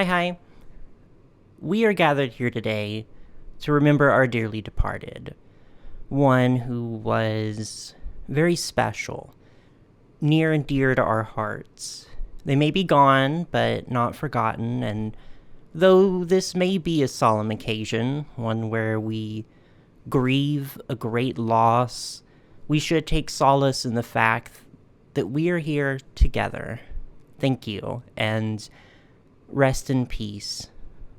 Hi. We are gathered here today to remember our dearly departed. One who was very special, near and dear to our hearts. They may be gone, but not forgotten, and though this may be a solemn occasion, one where we grieve a great loss, we should take solace in the fact that we are here together. Thank you, and rest in peace,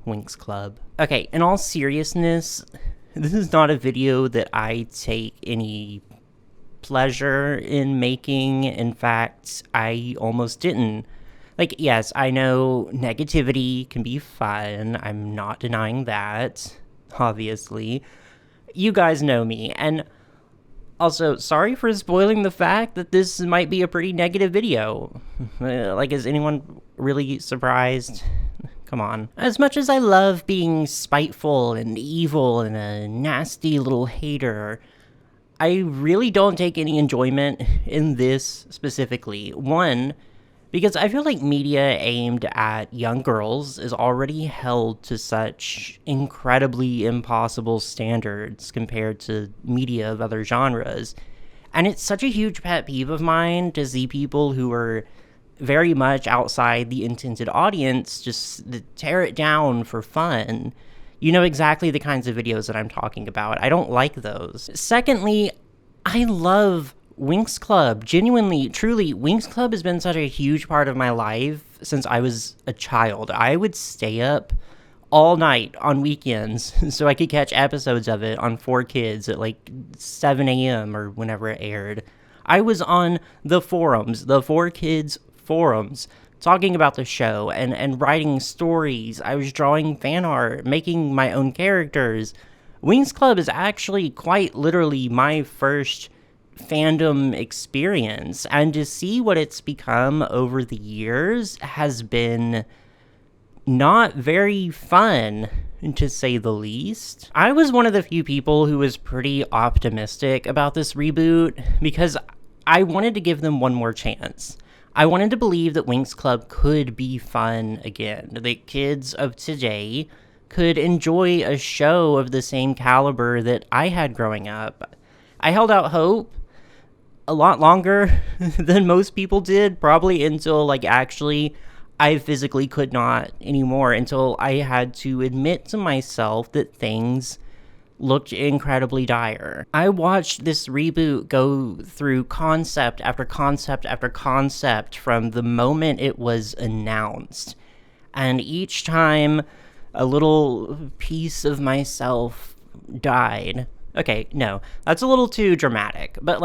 Winx Club. Okay, in all seriousness, this is not a video that I take any pleasure in making. In fact, I almost didn't. Yes, I know negativity can be fun. I'm not denying that, obviously. You guys know me, and also, sorry for spoiling the fact that this might be a pretty negative video. Is anyone really surprised? Come on. As much as I love being spiteful and evil and a nasty little hater, I really don't take any enjoyment in this specifically. One, because I feel like media aimed at young girls is already held to such incredibly impossible standards compared to media of other genres. And it's such a huge pet peeve of mine to see people who are very much outside the intended audience just tear it down for fun. You know exactly the kinds of videos that I'm talking about. I don't like those. Secondly, I love Winx Club. Genuinely, truly, Winx Club has been such a huge part of my life since I was a child. I would stay up all night on weekends so I could catch episodes of it on 4Kids at 7 a.m. or whenever it aired. I was on the forums, the 4Kids forums, talking about the show and writing stories. I was drawing fan art, making my own characters. Winx Club is actually quite literally my first fandom experience, and to see what it's become over the years has been not very fun, to say the least. I was one of the few people who was pretty optimistic about this reboot because I wanted to give them one more chance. I wanted to believe that Winx Club could be fun again, that kids of today could enjoy a show of the same caliber that I had growing up. I held out hope a lot longer than most people did, probably until actually I physically could not anymore, until I had to admit to myself that things looked incredibly dire. I watched this reboot go through concept after concept after concept from the moment it was announced, and each time a little piece of myself died. Okay, no, that's a little too dramatic, but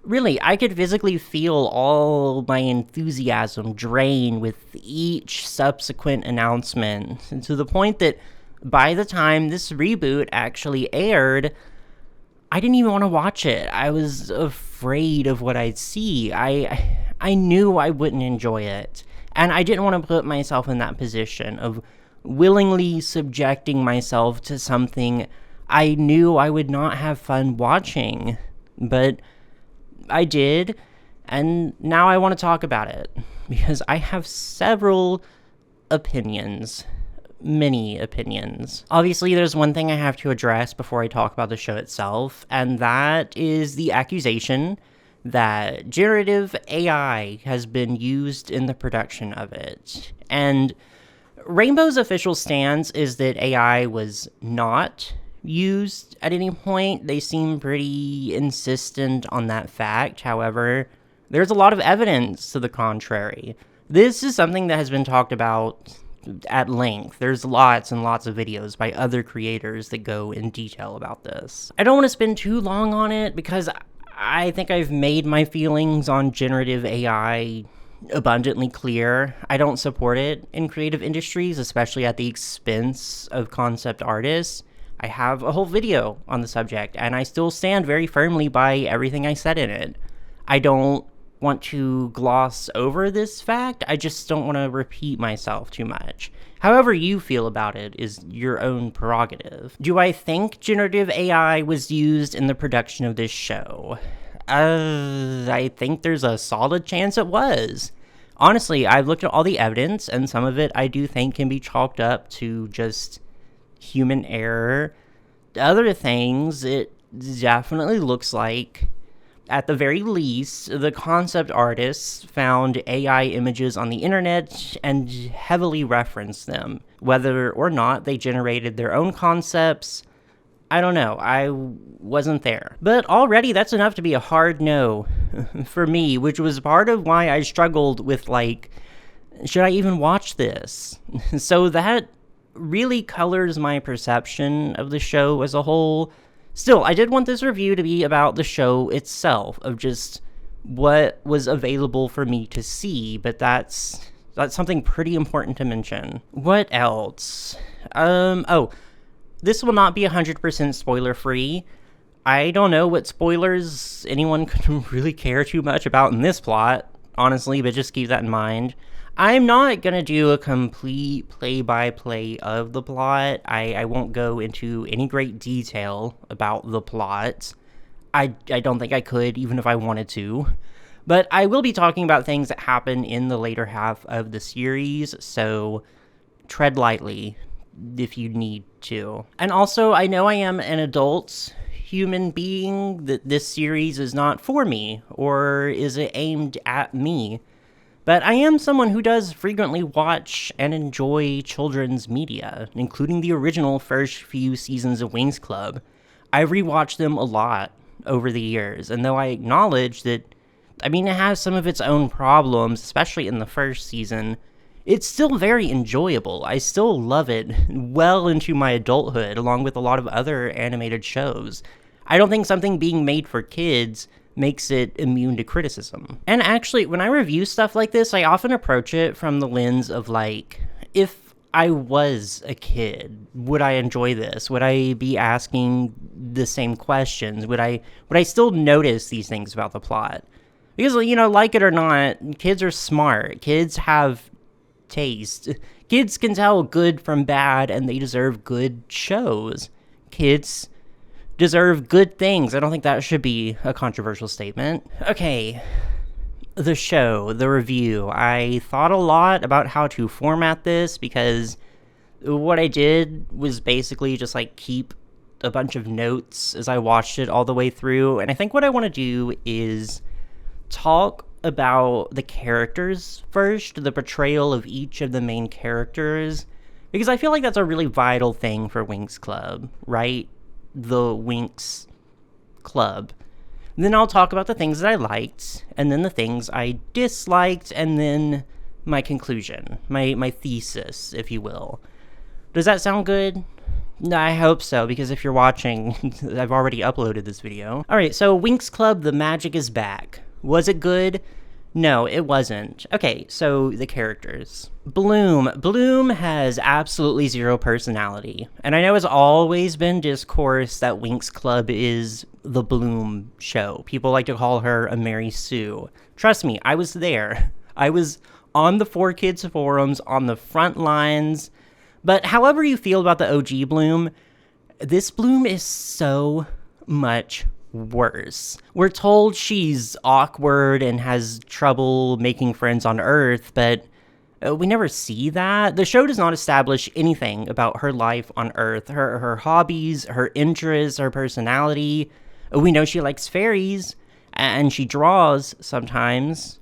really, I could physically feel all my enthusiasm drain with each subsequent announcement, to the point that by the time this reboot actually aired, I didn't even want to watch it. I was afraid of what I'd see. I knew I wouldn't enjoy it, and I didn't want to put myself in that position of willingly subjecting myself to something I knew I would not have fun watching. But I did, and now I want to talk about it, because I have several opinions. Many opinions. Obviously, there's one thing I have to address before I talk about the show itself, and that is the accusation that generative AI has been used in the production of it. And Rainbow's official stance is that AI was not used at any point. They seem pretty insistent on that fact. However, there's a lot of evidence to the contrary. This is something that has been talked about at length. There's lots and lots of videos by other creators that go in detail about this. I don't want to spend too long on it because I think I've made my feelings on generative AI abundantly clear. I don't support it in creative industries, especially at the expense of concept artists. I have a whole video on the subject, and I still stand very firmly by everything I said in it. I don't want to gloss over this fact. I just don't want to repeat myself too much. However you feel about it is your own prerogative. Do I think generative AI was used in the production of this show? I think there's a solid chance it was. Honestly, I've looked at all the evidence, and some of it I do think can be chalked up to just human error. Other things, it definitely looks like, at the very least, the concept artists found AI images on the internet and heavily referenced them. Whether or not they generated their own concepts, I don't know. I wasn't there. But already that's enough to be a hard no for me, which was part of why I struggled with, like, should I even watch this? So that really colors my perception of the show as a whole. Still, I did want this review to be about the show itself, of just what was available for me to see, but that's something pretty important to mention. What else? This will not be 100% spoiler-free. I don't know what spoilers anyone could really care too much about in this plot, honestly, but just keep that in mind. I'm not going to do a complete play-by-play of the plot. I won't go into any great detail about the plot. I don't think I could, even if I wanted to. But I will be talking about things that happen in the later half of the series, so tread lightly if you need to. And also, I know I am an adult human being, that this series is not for me, or is it aimed at me. But I am someone who does frequently watch and enjoy children's media, including the original first few seasons of Winx Club. I rewatched them a lot over the years, and though I acknowledge that, it has some of its own problems, especially in the first season, it's still very enjoyable. I still love it well into my adulthood, along with a lot of other animated shows. I don't think something being made for kids makes it immune to criticism. And actually, when I review stuff like this, I often approach it from the lens of, like, if I was a kid, would I enjoy this? Would I be asking the same questions? Would I still notice these things about the plot? Because, like it or not, kids are smart. Kids have taste. Kids can tell good from bad, and they deserve good shows. Kids deserve good things. I don't think that should be a controversial statement. Okay, the show, the review. I thought a lot about how to format this, because what I did was basically just, like, keep a bunch of notes as I watched it all the way through, and I think what I want to do is talk about the characters first, the portrayal of each of the main characters, because I feel like that's a really vital thing for Winx Club, right? The Winx Club. Then I'll talk about the things that I liked, and then the things I disliked, and then my conclusion, my thesis, if you will. Does that sound good? I hope so, because if you're watching, I've already uploaded this video. Alright, so Winx Club, the magic is back. Was it good? No, it wasn't. Okay, so the characters. Bloom. Bloom has absolutely zero personality. And I know it's always been discourse that Winx Club is the Bloom show. People like to call her a Mary Sue. Trust me, I was there. I was on the 4Kids forums, on the front lines. But however you feel about the OG Bloom, this Bloom is so much worse. We're told she's awkward and has trouble making friends on Earth, but we never see that. The show does not establish anything about her life on Earth, her hobbies, her interests, her personality. We know she likes fairies, and she draws sometimes.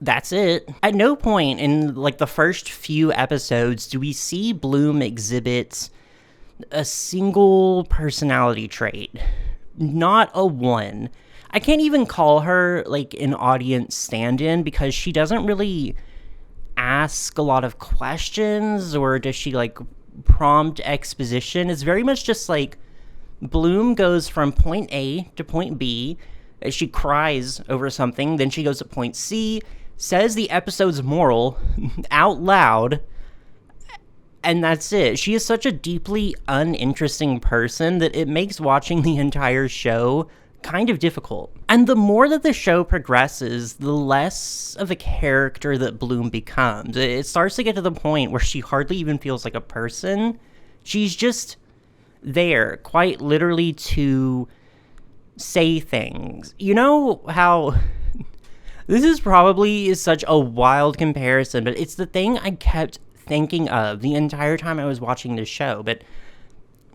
That's it. At no point in, like, the first few episodes do we see Bloom exhibit a single personality trait. Not a one. I can't even call her, like, an audience stand-in, because she doesn't really ask a lot of questions, or does she, like, prompt exposition. It's very much just, like, Bloom goes from point A to point B, she cries over something, then she goes to point C, says the episode's moral out loud, and that's it. She is such a deeply uninteresting person that it makes watching the entire show kind of difficult. And the more that the show progresses, the less of a character that Bloom becomes. It starts to get to the point where she hardly even feels like a person. She's just there, quite literally, to say things. You know how This is probably such a wild comparison, but it's the thing I kept thinking of the entire time I was watching this show. But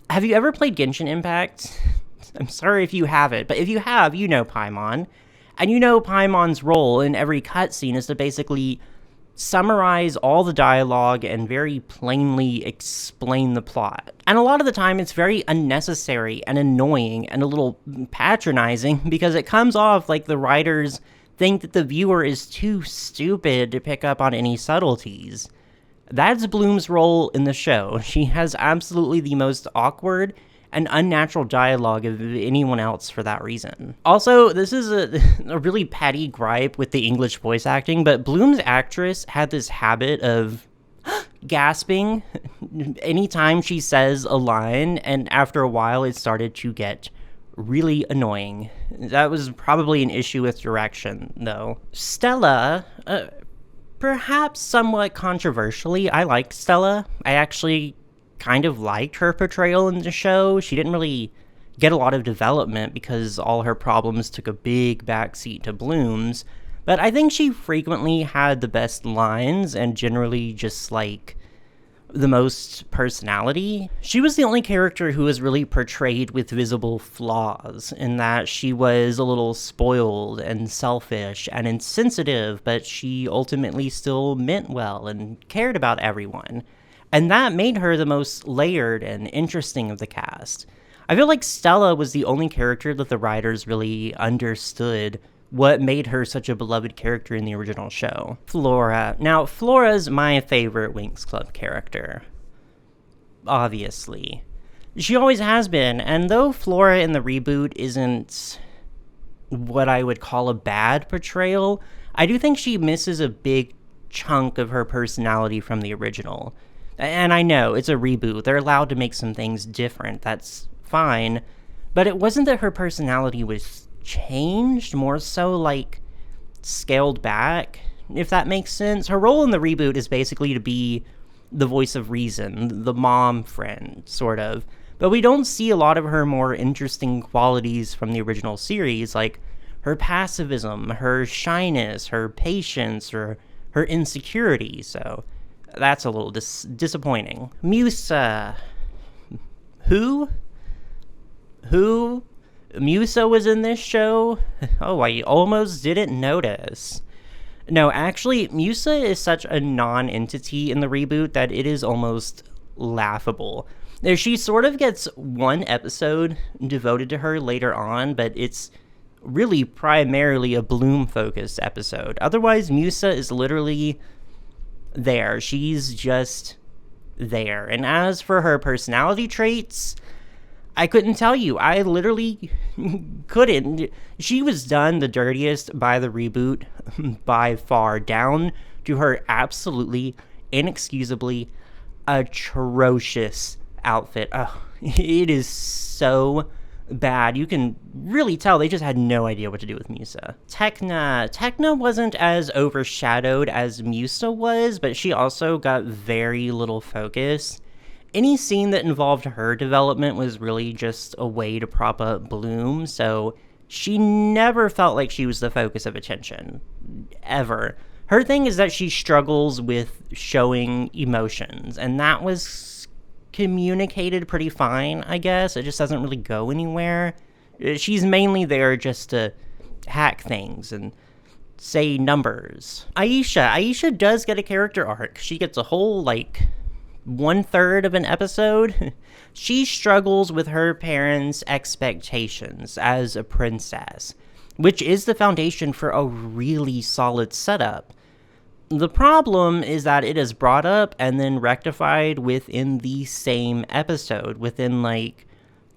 have you ever played Genshin Impact? I'm sorry if you haven't, but if you have, you know Paimon. And you know Paimon's role in every cutscene is to basically summarize all the dialogue and very plainly explain the plot. And a lot of the time it's very unnecessary and annoying and a little patronizing because it comes off like the writers think that the viewer is too stupid to pick up on any subtleties. That's Bloom's role in the show. She has absolutely the most awkward and unnatural dialogue of anyone else for that reason. Also, this is a really petty gripe with the English voice acting, but Bloom's actress had this habit of gasping anytime she says a line, and after a while it started to get really annoying. That was probably an issue with direction, though. Stella, perhaps somewhat controversially, I like Stella. I actually kind of liked her portrayal in the show. She didn't really get a lot of development because all her problems took a big backseat to Bloom's, but I think she frequently had the best lines and generally just like the most personality. She was the only character who was really portrayed with visible flaws, in that she was a little spoiled and selfish and insensitive, but she ultimately still meant well and cared about everyone. And that made her the most layered and interesting of the cast. I feel like Stella was the only character that the writers really understood what made her such a beloved character in the original show. Flora. Now, Flora's my favorite Winx Club character. Obviously. She always has been, and though Flora in the reboot isn't what I would call a bad portrayal, I do think she misses a big chunk of her personality from the original. And I know, it's a reboot, they're allowed to make some things different, that's fine, but it wasn't that her personality was changed, more so like scaled back, if that makes sense. Her role in the reboot is basically to be the voice of reason, the mom friend, sort of, but we don't see a lot of her more interesting qualities from the original series, like her pacifism, her shyness, her patience, or her insecurity, so that's a little disappointing. Musa. Who? Musa was in this show? Oh, I almost didn't notice. No, actually, Musa is such a non-entity in the reboot that it is almost laughable. She sort of gets one episode devoted to her later on, but it's really primarily a Bloom-focused episode. Otherwise, Musa is literally there. She's just there. And as for her personality traits, I couldn't tell you. I literally couldn't. She was done the dirtiest by the reboot by far, down to her absolutely, inexcusably atrocious outfit. Oh, it is so bad. You can really tell they just had no idea what to do with Musa. Tecna wasn't as overshadowed as Musa was, but she also got very little focus. Any scene that involved her development was really just a way to prop up Bloom, so she never felt like she was the focus of attention. Ever. Her thing is that she struggles with showing emotions, and that was communicated pretty fine, I guess. It just doesn't really go anywhere. She's mainly there just to hack things and say numbers. Aisha does get a character arc. She gets a whole, 1/3 of an episode. She struggles with her parents' expectations as a princess, which is the foundation for a really solid setup. The problem is that it is brought up and then rectified within the same episode, within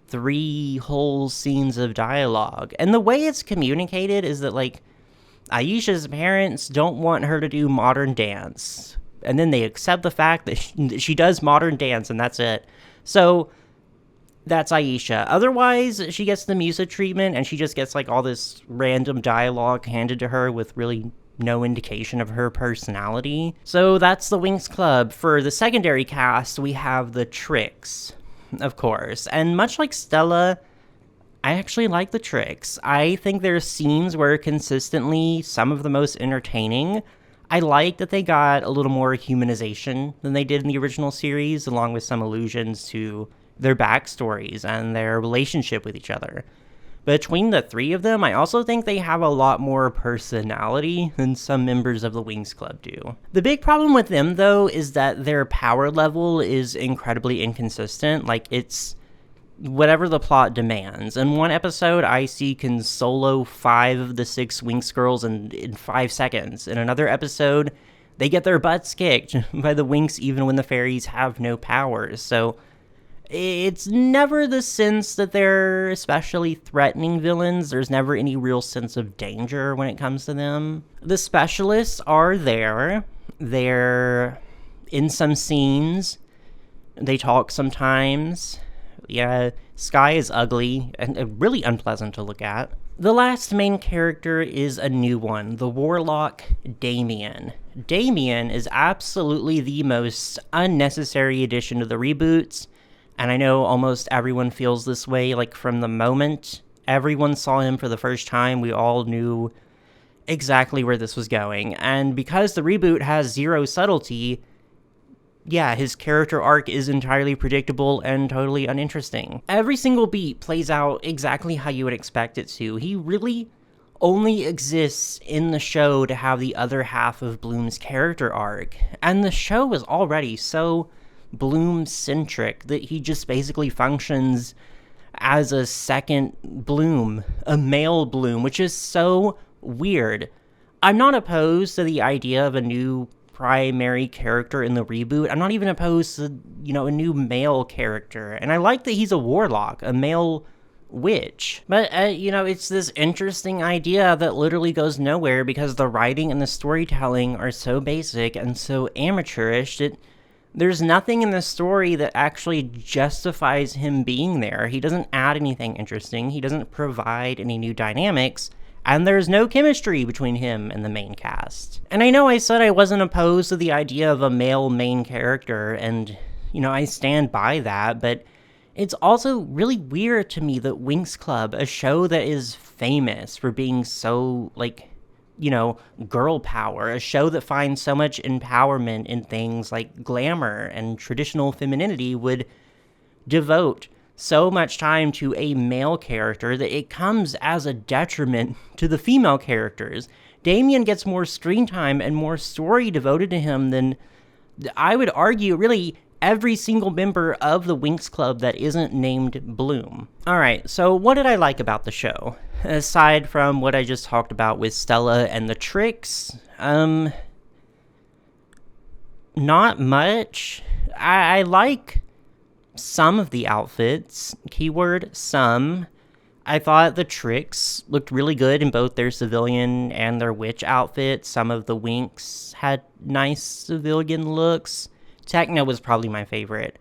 3 whole scenes of dialogue. And the way it's communicated is that Aisha's parents don't want her to do modern dance. And then they accept the fact that she does modern dance, and that's it. So that's Aisha. Otherwise, she gets the Musa treatment, and she just gets all this random dialogue handed to her with really no indication of her personality. So that's the Winx Club. For the secondary cast, we have the Tricks, of course. And much like Stella, I actually like the tricks. I think their scenes were consistently some of the most entertaining. I like that they got a little more humanization than they did in the original series, along with some allusions to their backstories and their relationship with each other. Between the three of them, I also think they have a lot more personality than some members of the Winx Club do. The big problem with them, though, is that their power level is incredibly inconsistent. Like, it's whatever the plot demands. In one episode, Icy can solo 5 of the 6 Winx girls in 5 seconds. In another episode, they get their butts kicked by the Winx even when the fairies have no powers. So it's never the sense that they're especially threatening villains. There's never any real sense of danger when it comes to them. The specialists are there. They're in some scenes. They talk sometimes. Yeah, Sky is ugly and really unpleasant to look at. The last main character is a new one, the warlock Damian. Damian is absolutely the most unnecessary addition to the reboots. And I know almost everyone feels this way, like from the moment everyone saw him for the first time, we all knew exactly where this was going. And because the reboot has zero subtlety, yeah, his character arc is entirely predictable and totally uninteresting. Every single beat plays out exactly how you would expect it to. He really only exists in the show to have the other half of Bloom's character arc. And the show is already so Bloom-centric that he just basically functions as a second Bloom, a male Bloom, which is so weird. I'm not opposed to the idea of a new primary character in the reboot. I'm not even opposed to, a new male character. And I like that he's a warlock, a male witch. But, it's this interesting idea that literally goes nowhere because the writing and the storytelling are so basic and so amateurish that there's nothing in the story that actually justifies him being there. He doesn't add anything interesting. He doesn't provide any new dynamics. And there's no chemistry between him and the main cast. And I know I said I wasn't opposed to the idea of a male main character, and, I stand by that, but it's also really weird to me that Winx Club, a show that is famous for being so, girl power, a show that finds so much empowerment in things like glamour and traditional femininity, would devote so much time to a male character that it comes as a detriment to the female characters. Damian gets more screen time and more story devoted to him than, I would argue, really every single member of the Winx Club that isn't named Bloom. Alright, so what did I like about the show? Aside from what I just talked about with Stella and the tricks, not much. I like some of the outfits. Keyword some. I thought the tricks looked really good in both their civilian and their witch outfits. Some of the Winx had nice civilian looks. Techno was probably my favorite.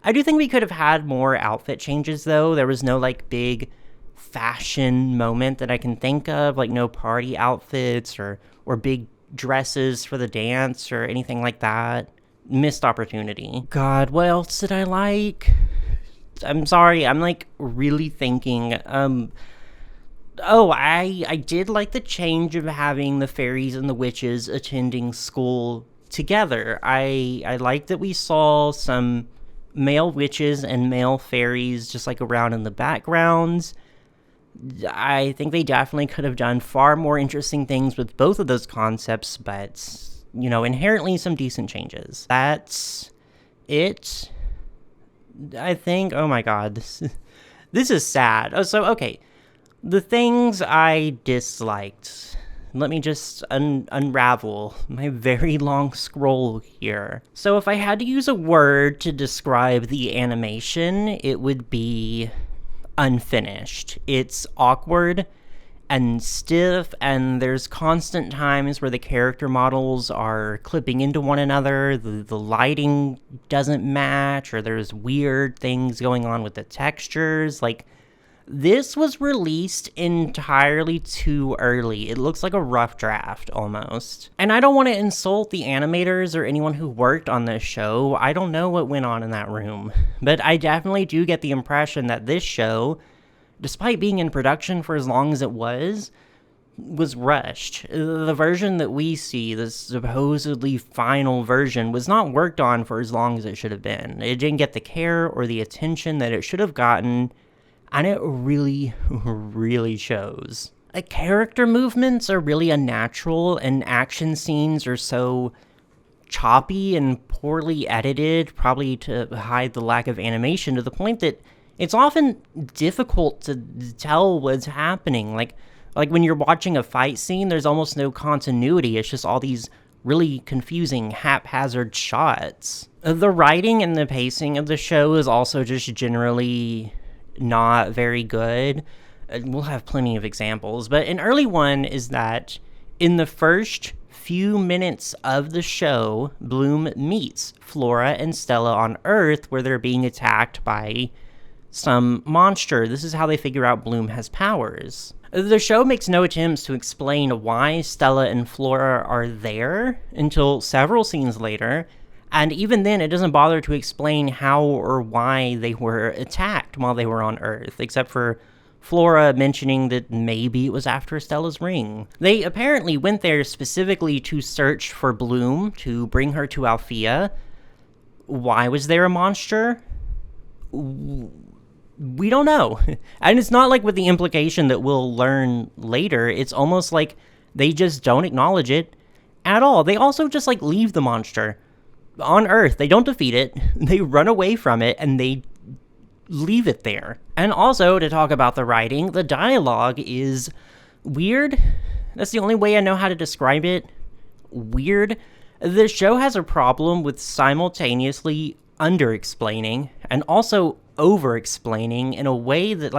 I do think we could have had more outfit changes, though. There was no, big fashion moment that I can think of, no party outfits or big dresses for the dance or anything like that. Missed opportunity. God, what else did I like? I'm sorry, I'm really thinking. I did like the change of having the fairies and the witches attending school together. I like that we saw some male witches and male fairies just around in the backgrounds. I think they definitely could have done far more interesting things with both of those concepts, but inherently some decent changes. That's it, I think. Oh my god, this is sad. Okay, the things I disliked. Let me just unravel my very long scroll here. So if I had to use a word to describe the animation, it would be unfinished. It's awkward and stiff, and there's constant times where the character models are clipping into one another, the lighting doesn't match, or there's weird things going on with the textures. This was released entirely too early. It looks like a rough draft, almost. And I don't want to insult the animators or anyone who worked on this show. I don't know what went on in that room. But I definitely do get the impression that this show despite being in production for as long as it was rushed. The version that we see, the supposedly final version, was not worked on for as long as it should have been. It didn't get the care or the attention that it should have gotten, and it really, really shows. Character movements are really unnatural, and action scenes are so choppy and poorly edited, probably to hide the lack of animation, to the point that it's often difficult to tell what's happening. Like when you're watching a fight scene, there's almost no continuity. It's just all these really confusing, haphazard shots. The writing and the pacing of the show is also just generally not very good. We'll have plenty of examples, but an early one is that in the first few minutes of the show, Bloom meets Flora and Stella on Earth, where they're being attacked by some monster. This is how they figure out Bloom has powers. The show makes no attempts to explain why Stella and Flora are there until several scenes later, and even then it doesn't bother to explain how or why they were attacked while they were on Earth, except for Flora mentioning that maybe it was after Stella's ring. They apparently went there specifically to search for Bloom, to bring her to Althea. Why was there a monster? We don't know. And it's not like with the implication that we'll learn later. It's almost like they just don't acknowledge it at all. They also just leave the monster on Earth. They don't defeat it. They run away from it and they leave it there. And also, to talk about the writing, the dialogue is weird. That's the only way I know how to describe it. Weird. The show has a problem with simultaneously under-explaining and also over-explaining in a way that,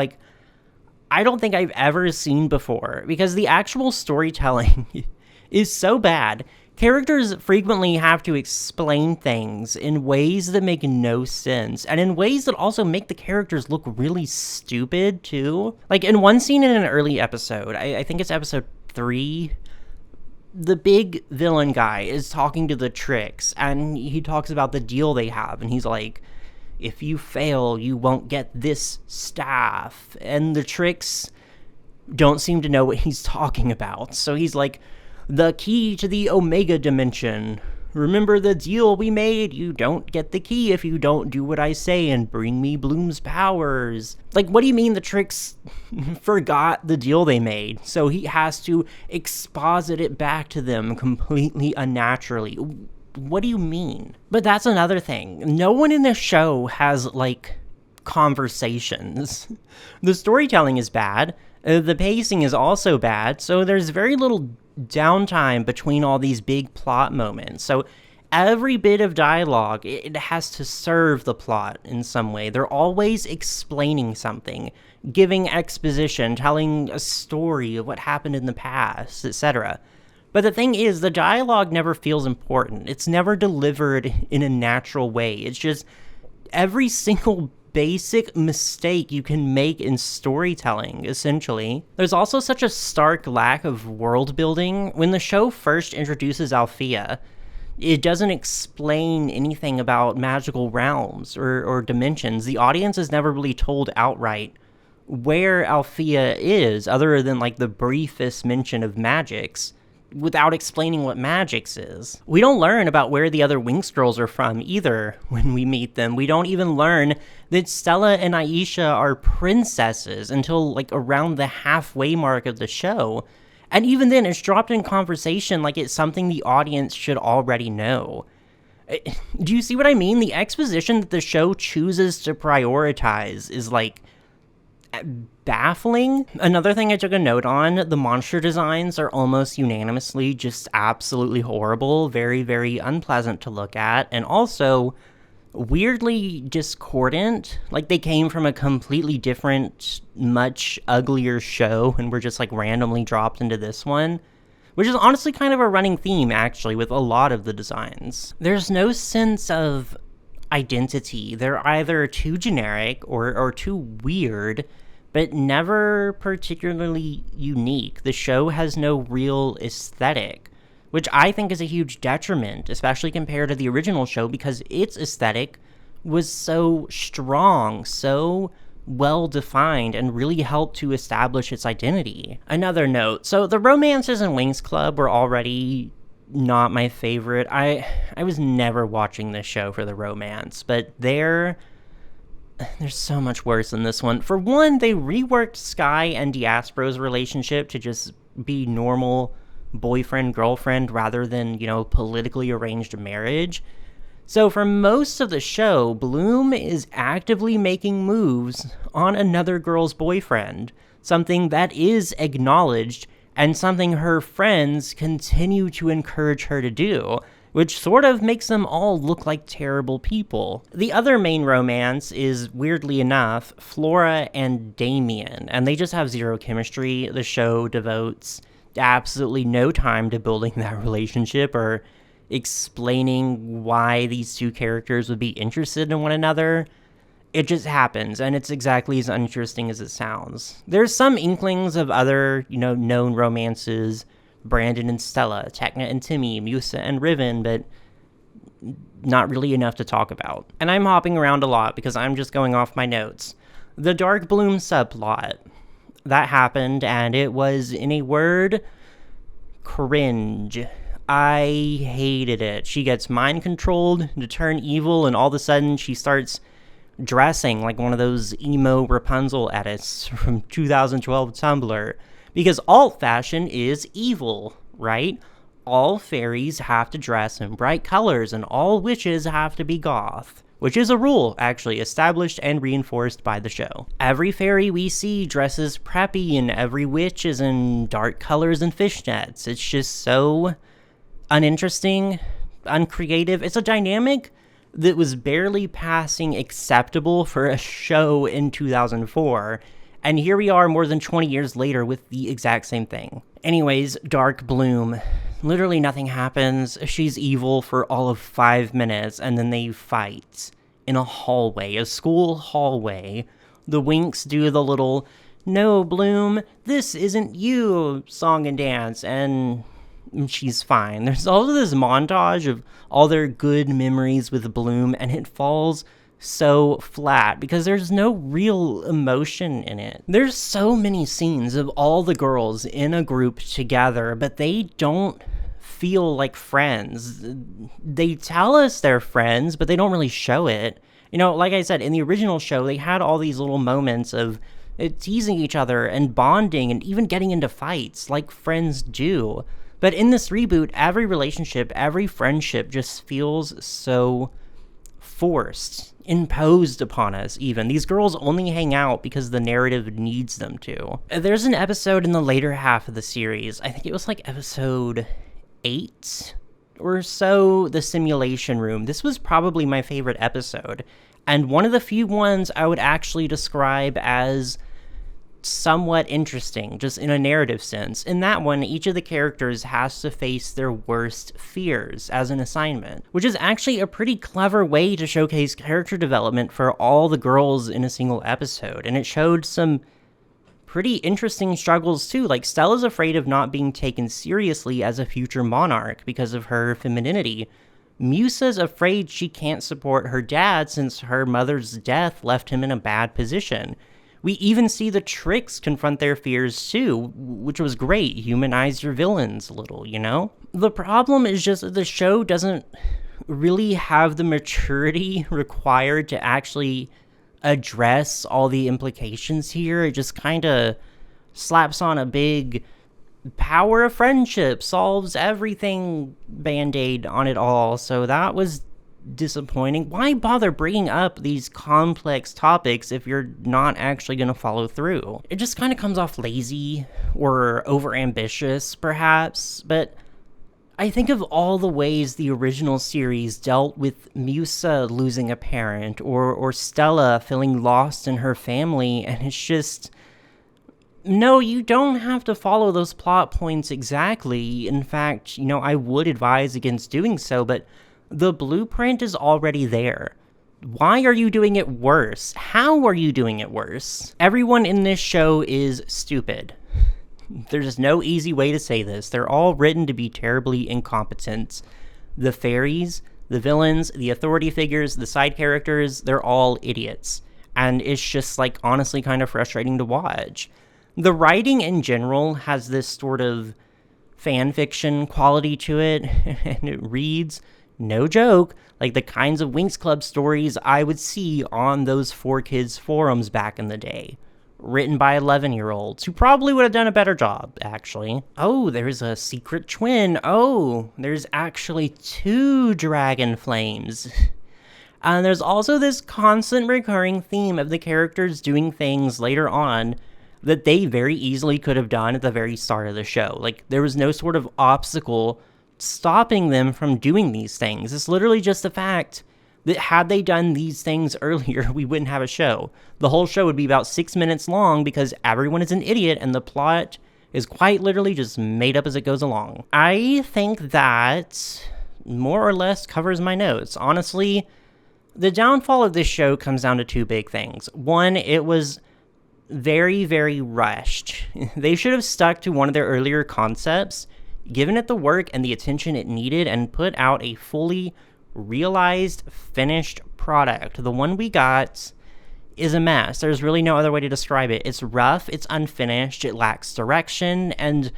I don't think I've ever seen before, because the actual storytelling is so bad. Characters frequently have to explain things in ways that make no sense, and in ways that also make the characters look really stupid, too. In one scene in an early episode, I think it's episode 3, the big villain guy is talking to the Tricks, and he talks about the deal they have, and he's like, if you fail, you won't get this staff. And the Tricks don't seem to know what he's talking about. So he's like, the key to the Omega dimension. Remember the deal we made? You don't get the key if you don't do what I say and bring me Bloom's powers. What do you mean the Tricks forgot the deal they made? So he has to exposit it back to them completely unnaturally. What do you mean? But that's another thing. No one in this show has, conversations. The storytelling is bad. The pacing is also bad, so there's very little downtime between all these big plot moments. So every bit of dialogue, it has to serve the plot in some way. They're always explaining something, giving exposition, telling a story of what happened in the past, etc. But the thing is, the dialogue never feels important. It's never delivered in a natural way. It's just every single basic mistake you can make in storytelling, essentially. There's also such a stark lack of world building. When the show first introduces Althea, it doesn't explain anything about magical realms or dimensions. The audience is never really told outright where Althea is, other than the briefest mention of magics, without explaining what magics is. We don't learn about where the other Winx girls are from either when we meet them. We don't even learn that Stella and Aisha are princesses until around the halfway mark of the show. And even then, it's dropped in conversation like it's something the audience should already know. Do you see what I mean? The exposition that the show chooses to prioritize is baffling. Another thing I took a note on, the monster designs are almost unanimously just absolutely horrible, very, very unpleasant to look at, and also weirdly discordant. They came from a completely different, much uglier show and were just randomly dropped into this one, which is honestly kind of a running theme, actually, with a lot of the designs. There's no sense of identity. They're either too generic or too weird, but never particularly unique. The show has no real aesthetic, which I think is a huge detriment, especially compared to the original show, because its aesthetic was so strong, so well defined and really helped to establish its identity. Another note, so the romances in Winx Club were already not my favorite. I was never watching this show for the romance, but they're so much worse than this one. For one, they reworked Sky and Diaspro's relationship to just be normal boyfriend-girlfriend rather than, politically arranged marriage. So for most of the show, Bloom is actively making moves on another girl's boyfriend, something that is acknowledged and something her friends continue to encourage her to do, which sort of makes them all look like terrible people. The other main romance is, weirdly enough, Flora and Damian, and they just have zero chemistry. The show devotes absolutely no time to building that relationship or explaining why these two characters would be interested in one another. It just happens, and it's exactly as uninteresting as it sounds. There's some inklings of other, known romances, Brandon and Stella, Tekna and Timmy, Musa and Riven, but not really enough to talk about. And I'm hopping around a lot because I'm just going off my notes. The Dark Bloom subplot. That happened, and it was, in a word, cringe. I hated it. She gets mind-controlled to turn evil, and all of a sudden she starts dressing like one of those emo Rapunzel edits from 2012 Tumblr. Because alt fashion is evil, right? All fairies have to dress in bright colors, and all witches have to be goth. Which is a rule, actually, established and reinforced by the show. Every fairy we see dresses preppy, and every witch is in dark colors and fishnets. It's just so uninteresting, uncreative. It's a dynamic that was barely passing acceptable for a show in 2004, and here we are more than 20 years later with the exact same thing. Anyways, Dark Bloom. Literally nothing happens. She's evil for all of 5 minutes, and then they fight in a hallway, a school hallway. The Winx do the little, "No, Bloom, this isn't you" song and dance, and she's fine. There's also this montage of all their good memories with Bloom, and it falls so flat because there's no real emotion in it. There's so many scenes of all the girls in a group together, but they don't feel like friends. They tell us they're friends, but they don't really show it. Like I said, in the original show, they had all these little moments of teasing each other and bonding and even getting into fights like friends do. But in this reboot, every relationship, every friendship just feels so forced, imposed upon us even. These girls only hang out because the narrative needs them to. There's an episode in the later half of the series, I think it was like episode 8 or so, The Simulation Room. This was probably my favorite episode, and one of the few ones I would actually describe as somewhat interesting, just in a narrative sense. In that one, each of the characters has to face their worst fears as an assignment, which is actually a pretty clever way to showcase character development for all the girls in a single episode, and it showed some pretty interesting struggles too. Like, Stella's afraid of not being taken seriously as a future monarch because of her femininity. Musa's afraid she can't support her dad since her mother's death left him in a bad position. We even see the Tricks confront their fears too, which was great. Humanize your villains a little, The problem is just that the show doesn't really have the maturity required to actually address all the implications here. It just kind of slaps on a big power of friendship solves everything band-aid on it all. So that was disappointing. Why bother bringing up these complex topics if you're not actually going to follow through? It just kind of comes off lazy or overambitious, perhaps, but I think of all the ways the original series dealt with Musa losing a parent or Stella feeling lost in her family, and it's just, no, you don't have to follow those plot points exactly. In fact, I would advise against doing so, but the blueprint is already there. Why are you doing it worse? How are you doing it worse? Everyone in this show is stupid. There's no easy way to say this. They're all written to be terribly incompetent. The fairies, the villains, the authority figures, the side characters, they're all idiots. and it's just, like, honestly kind of frustrating to watch. The writing in general has this sort of fan fiction quality to it, and it reads, no joke, like the kinds of Winx Club stories I would see on those 4Kids forums back in the day. Written by 11-year-olds who probably would have done a better job, actually. Oh, there's a secret twin. Oh, there's actually 2 dragon flames. And there's also this constant recurring theme of the characters doing things later on that they very easily could have done at the very start of the show. Like, there was no sort of obstacle stopping them from doing these things. It's literally just the fact that had they done these things earlier, we wouldn't have a show. The whole show would be about 6 minutes long because everyone is an idiot and the plot is quite literally just made up as it goes along. I think that more or less covers my notes. Honestly, the downfall of this show comes down to 2 big things. One, it was very, very rushed. They should have stuck to one of their earlier concepts, given it the work and the attention it needed, and put out a fully realized, finished product. The one we got is a mess. There's really no other way to describe it. It's rough, it's unfinished, it lacks direction, and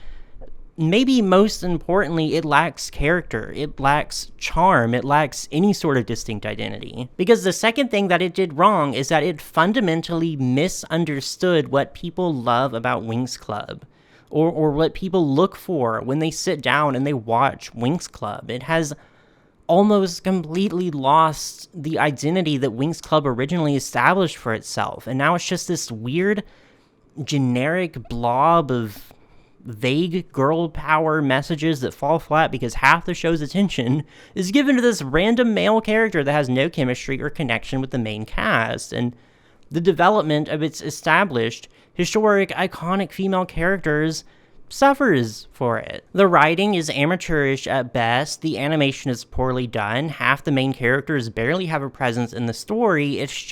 maybe most importantly, it lacks character, it lacks charm, it lacks any sort of distinct identity. Because the second thing that it did wrong is that it fundamentally misunderstood what people love about Winx Club, or what people look for when they sit down and they watch Winx Club. It has almost completely lost the identity that Winx Club originally established for itself, and now it's just this weird, generic blob of vague girl power messages that fall flat because half the show's attention is given to this random male character that has no chemistry or connection with the main cast, and the development of its established, historic, iconic female characters suffers for it. The writing is amateurish at best, the animation is poorly done, half the main characters barely have a presence in the story, it's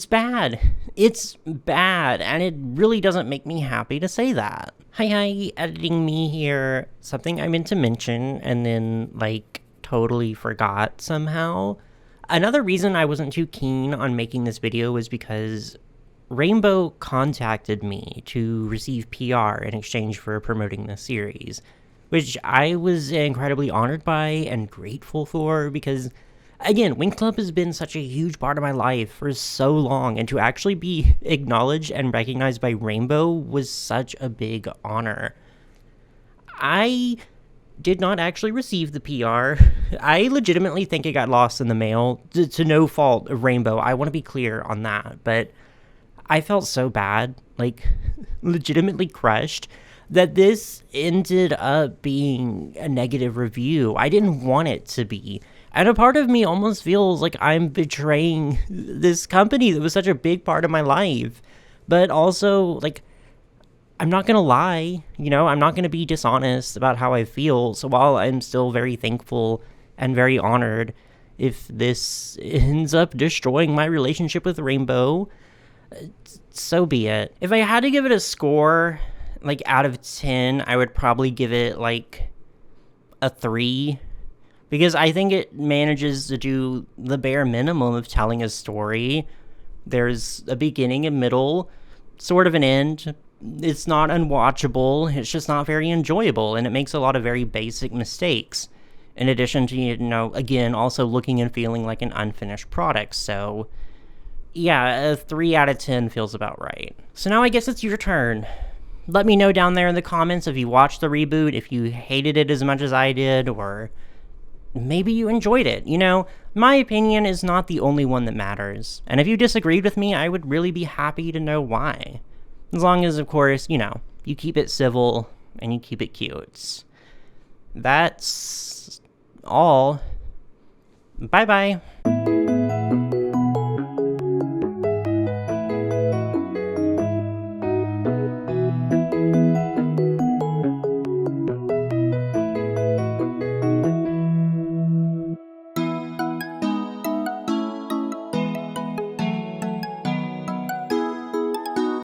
bad. It's bad, and it really doesn't make me happy to say that. Hi, editing me here. Something I meant to mention, and then, like, totally forgot somehow. Another reason I wasn't too keen on making this video was because Rainbow contacted me to receive PR in exchange for promoting this series, which I was incredibly honored by and grateful for because, again, Winx Club has been such a huge part of my life for so long, and to actually be acknowledged and recognized by Rainbow was such a big honor. I did not actually receive the PR. I legitimately think it got lost in the mail, to no fault of Rainbow. I want to be clear on that, but I felt so bad, like, legitimately crushed, that this ended up being a negative review. I didn't want it to be. And a part of me almost feels like I'm betraying this company that was such a big part of my life. But also, like, I'm not gonna lie, you know, I'm not gonna be dishonest about how I feel. So while I'm still very thankful and very honored, if this ends up destroying my relationship with Rainbow, so be it. If I had to give it a score, like, out of 10, I would probably give it, like, a 3. Because I think it manages to do the bare minimum of telling a story. There's a beginning, a middle, sort of an end. It's not unwatchable, it's just not very enjoyable, and it makes a lot of very basic mistakes. In addition to, you know, again, also looking and feeling like an unfinished product, so yeah, a 3 out of 10 feels about right. So now I guess it's your turn. Let me know down there in the comments if you watched the reboot, if you hated it as much as I did, or maybe you enjoyed it. You know, my opinion is not the only one that matters, and if you disagreed with me, I would really be happy to know why. As long as, of course, you know, you keep it civil and you keep it cute. That's all. Bye-bye.